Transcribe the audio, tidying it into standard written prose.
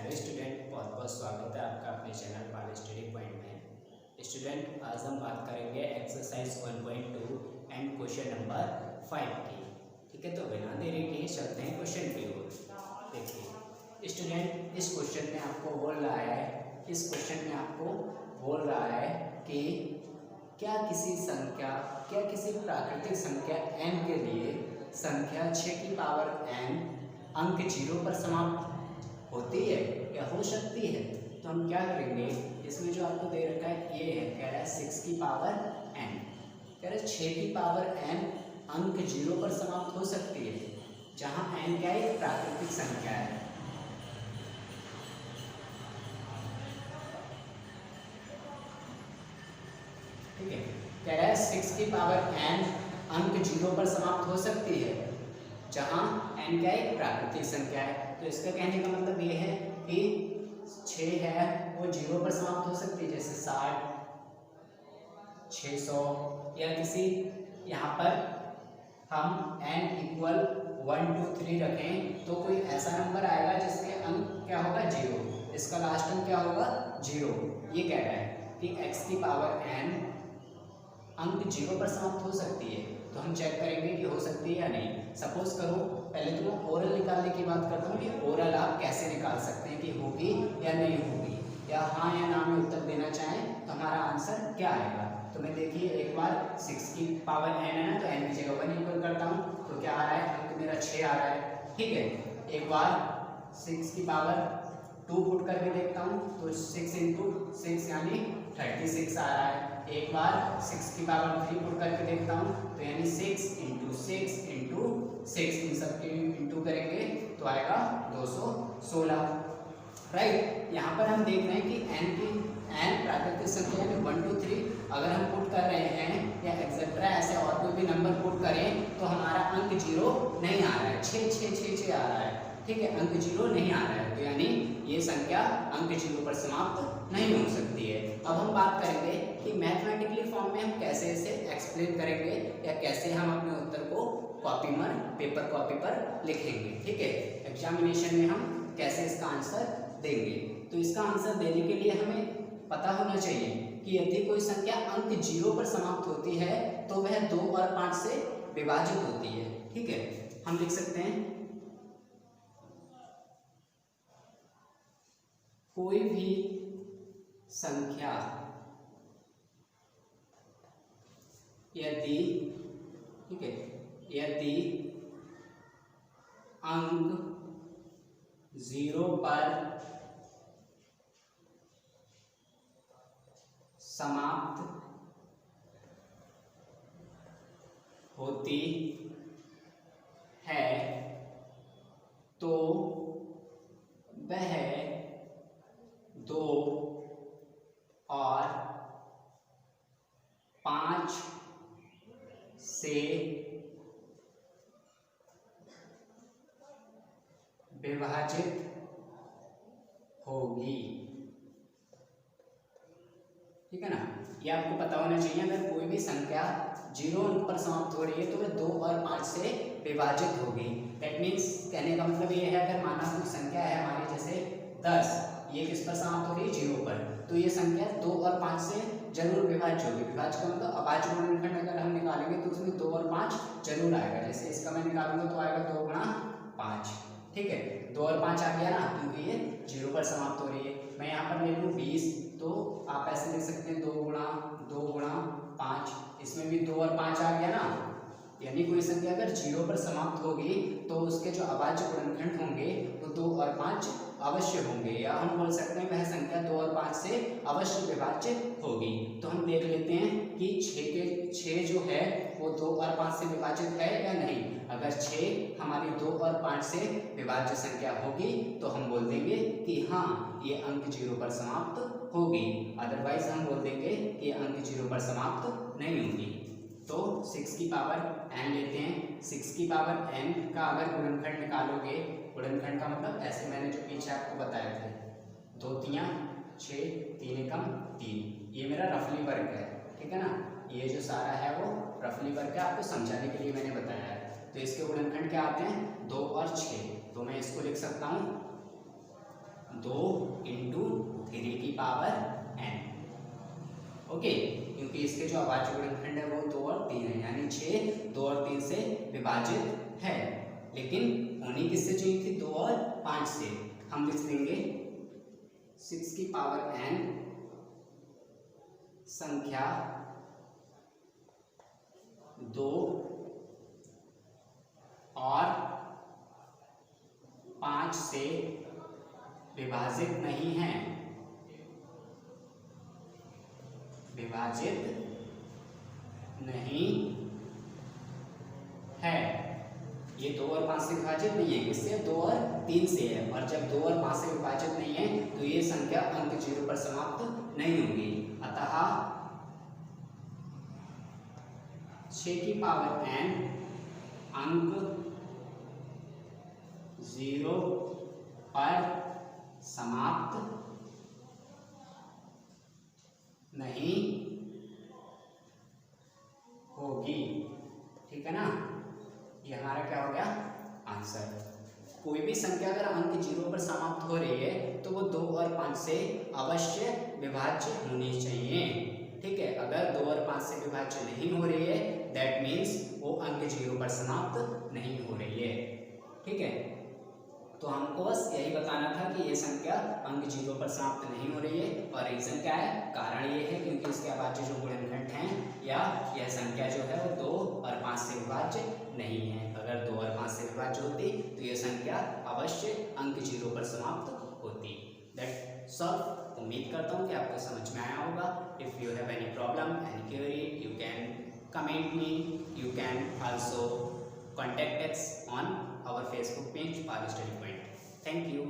Hello student, बहुत बहुत स्वागत है आपका अपने चैनल पाल स्टडी पॉइंट में। स्टूडेंट, आज हम बात करेंगे एक्सरसाइज 1.2 एंड क्वेश्चन नंबर 5 की। ठीक है, तो बिना देरी के चलते हैं क्वेश्चन की ओर। देखिए स्टूडेंट, इस क्वेश्चन में आपको बोल रहा है कि क्या किसी प्राकृतिक संख्या n के लिए संख्या 6 की पावर n अंक 0 पर समाप्त होती है या हो सकती है। तो हम क्या करेंगे, इसमें जो आपको दे रखा है ये है, कह रहा है 6 की पावर n, कह रहा है 6 की पावर n अंक 0 पर समाप्त हो सकती है, जहां n क्या है, प्राकृतिक संख्या है। ठीक है, कह रहा है 6 की पावर n अंक 0 पर समाप्त हो सकती है, जहां n क्या है, प्राकृतिक संख्या है। तो इसका कहने का मतलब ये है कि 6 है वो 0 पर समाप्त हो सकती है, जैसे 60, 600 या किसी, यहाँ पर हम n इक्वल 1 2 3 रखें तो कोई ऐसा नंबर आएगा जिसके अंक क्या होगा, 0, इसका लास्ट अंक क्या होगा, 0। ये कह रहा है कि x की पावर n अंक 0 पर समाप्त हो सकती है। तो हम चेक करेंगे कि हो सकती है या नहीं। सपोज करो, पहले तो मैं ओरल निकालने की बात करता हूँ कि ओरल आप कैसे निकाल सकते हैं कि होगी या नहीं होगी, या हाँ या ना में उत्तर देना चाहें तो हमारा आंसर क्या आएगा। तो मैं देखिए एक बार 6 की पावर n है ना, तो n की जगह 1 इक्वल करता हूँ, तो क्या आ रहा है, अंक मेरा 6 आ रहा है। ठीक है, एक बार 6 की पावर 2 पुट करके देखता हूँ, तो 6 इंटू 6 यानी 36 आ रहा है। एक बार 6 की पावर 3 पुट करके देखता हूँ, तो यानी 6 इंटू 6 इंटू 6, इन सबके इंटू करेंगे तो आएगा 216। राइट, यहाँ पर हम देख रहे हैं कि n प्राकृतिक संख्या यानी 1 2 3 अगर हम पुट कर रहे हैं या एक्सेट्रा ऐसे और कोई भी नंबर पुट करें तो हमारा अंक 0 नहीं आ रहा है, 6 6 6 6 आ रहा है। ठीक है, अंक 0 नहीं आ रहा है, तो यानी ये संख्या अंक 0 पर समाप्त नहीं हो सकती है। अब हम बात करेंगे कि मैथमेटिकली फॉर्म में हम कैसे इसे एक्सप्लेन करेंगे या कैसे हम अपने उत्तर को पेपर कॉपी पर लिखेंगे। ठीक है, एग्जामिनेशन में हम कैसे इसका आंसर देंगे। तो इसका आंसर देने के लिए हमें पता होना चाहिए कि यदि कोई संख्या अंक 0 पर समाप्त होती है तो वह 2 और 5 से विभाजित होती है। ठीक है, हम लिख सकते हैं कोई भी संख्या यदि, ठीक है, यदि अंक 0 पर समाप्त होती है तो वह 2 और 5 से विभाजित होगी। ठीक है ना, ये आपको पता होना चाहिए। अगर कोई भी संख्या 0 अंक पर समाप्त हो रही है तो वह 2 और 5 से विभाजित होगी। दैट मीन्स कहने का मतलब ये है, अगर माना कोई संख्या है हमारी जैसे 10, ये किस पर समाप्त हो रही है, 0 पर, तो ये संख्या 2 और 5 से जरूर विभाज्य होगी। विभाज्य का मतलब अभाज्य गुणनखंड अगर हम निकालेंगे तो उसमें 2 और 5 जरूर आएगा। जैसे इसका मैं निकालूंगा तो आएगा 2 गुणा 5। ठीक है, 2 और 5 आ गया ना, क्योंकि ये 0 पर समाप्त हो रही है। मैं यहाँ पर ले लूँ 20, तो आप ऐसे लिख सकते हैं 2 गुणा 5, इसमें भी 2 और 5 आ गया ना। यानी कोई संख्या अगर 0 पर समाप्त होगी तो उसके जो अभाज्य गुणनखंड होंगे वो 2 और 5 अवश्य होंगे, या हम बोल सकते हैं वह संख्या 2 और 5 से अवश्य विभाज्य होगी। तो हम देख लेते हैं कि 6 जो है वो 2 और 5 से विभाजित है या नहीं। अगर 6 हमारी 2 और 5 से विभाज्य संख्या होगी तो हम बोल देंगे कि हाँ, ये अंक 0 पर समाप्त होगी। अदरवाइज हम बोल देंगे कि अंक 0 पर समाप्त नहीं होगी। तो 6 की पावर n लेते हैं। 6 की पावर n का अगर गुणनखंड निकालोगे, गुणनखंड का मतलब ऐसे मैंने जो पीछे आपको बताए थे, 2 3 6 3 एकम 3, ये मेरा रफली वर्ग है। ठीक है ना, ये जो सारा है वो रफली वर्ग है, आपको समझाने के लिए मैंने बताया है। तो इसके गुणनखंड क्या आते हैं, 2 और 6, तो मैं इसको लिख सकता हूँ 2 ओके, क्योंकि इसके जो अभाज्य गुणनखंड है वो 2 और 3 है, यानी 6 2 और 3 से विभाजित है। लेकिन होनी किससे चाहिए थी? 2 और 5 से। हम लिख देंगे 6 की पावर n संख्या 2 और 5 से विभाजित नहीं है, विभाजित नहीं है। ये 2 और 5 से विभाजित नहीं है, किससे? 2 और 3 से है। और जब 2 और 5 से विभाजित नहीं है तो ये संख्या अंक 0 पर समाप्त नहीं होगी। अतः 6 की पावर n अंक 0 पर समाप्त नहीं होगी। ठीक है ना, ये हमारा क्या हो गया? आंसर। कोई भी संख्या अगर अंक 0 पर समाप्त हो रही है तो वो 2 और 5 से अवश्य विभाज्य होनी चाहिए। ठीक है, अगर 2 और 5 से विभाज्य नहीं हो रही है दैट मीन्स वो अंक 0 पर समाप्त नहीं हो रही है। ठीक है, तो हमको बस यही बताना था कि ये संख्या अंक 0 पर समाप्त नहीं हो रही है। और रीजन क्या है? कारण ये है क्योंकि इसके अभाज्य जो गुणनखंड हैं या यह संख्या जो है वो 2 और 5 से विभाज्य नहीं है। अगर 2 और 5 से विभाज्य होती तो ये संख्या अवश्य अंक 0 पर समाप्त होती। That's all. उम्मीद करता हूँ कि आपको समझ में आया होगा। If you have any problem, any query, you can comment me, you can also contact us on our Facebook page, Pal Study Point. Thank you.